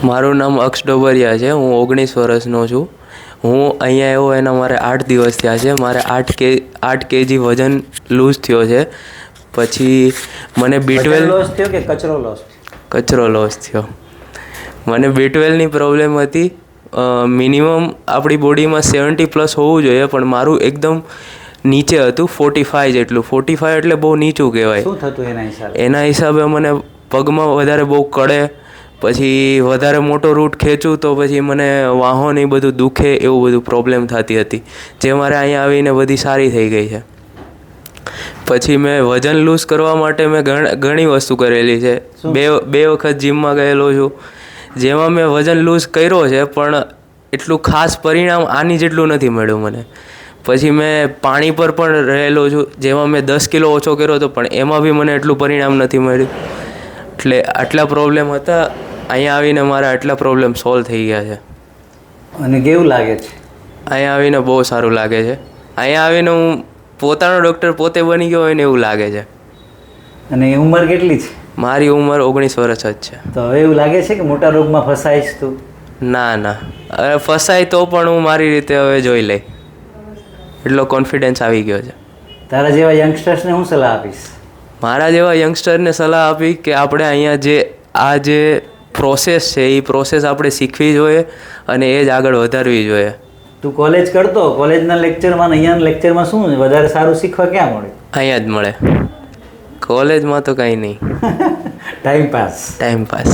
મારું નામ અક્ષ ડોબરિયા છે. હું 19 વર્ષનો છું. હું અહીંયા આવ્યો એના મારે 8 દિવસ થયા છે. મારે 8 કેજી વજન લૂઝ થયો છે. પછી મને B12 લોસ થયો કે કચરો લોસ થયો. મને B12ની પ્રોબ્લેમ હતી. મિનિમમ આપણી બોડીમાં 70+ હોવું જોઈએ, પણ મારું એકદમ નીચે હતું, 45 જેટલું. 45 એટલે બહુ નીચું કહેવાય. શું થતું એના હિસાબે? એના હિસાબે મને પગમાં વધારે બહુ કળે, પછી વધારે મોટો રૂટ ખેંચું તો પછી મને વાહો ને બધું દુખે, એવું બધું પ્રોબ્લેમ થતી હતી, જે મારે અહીંયા આવીને બધી સારી થઈ ગઈ છે. પછી મેં વજન લૂઝ કરવા માટે મેં ઘણી વસ્તુ કરેલી છે. બે વખત જીમમાં ગયેલો છું, જેમાં મેં વજન લૂઝ કર્યો છે, પણ એટલું ખાસ પરિણામ આની જેટલું નથી મળ્યું મને. પછી મેં પાણી પર પણ રહેલો છું, જેમાં મેં 10 કિલો ઓછો કર્યો હતો, પણ એમાં બી મને એટલું પરિણામ નથી મળ્યું. એટલે આટલા પ્રોબ્લેમ હતા, અહીંયા આવીને મારા આટલા પ્રોબ્લેમ સોલ્વ થઈ ગયા છે. અને કેવું લાગે છે અહીંયા આવીને? બહુ સારું લાગે છે. અહીંયા આવીને હું પોતાનો ડૉક્ટર પોતે બની ગયો હોય ને એવું લાગે છે. અને ઉંમર કેટલી છે? મારી ઉંમર 19 વર્ષ જ છે. તો હવે એવું લાગે છે કે મોટા રોગમાં ફસાઈશ તું? ના, હવે ફસાય તો પણ હું મારી રીતે હવે જોઈ લઈ, એટલો કોન્ફિડન્સ આવી ગયો છે. તારા જેવા યંગસ્ટર્સને હું સલાહ આપીશ? મારા જેવા યંગસ્ટરને સલાહ આપી કે આપણે અહીંયા જે પ્રોસેસ છે એ પ્રોસેસ આપણે શીખવી જોઈએ અને એ જ આગળ વધારવી જોઈએ. તું કોલેજ કરતો, કોલેજના લેક્ચરમાં અહીંયાના લેક્ચરમાં શું વધારે સારું શીખવા ક્યાં મળે? અહીંયા જ મળે. કોલેજમાં તો કંઈ નહીં. Time pass.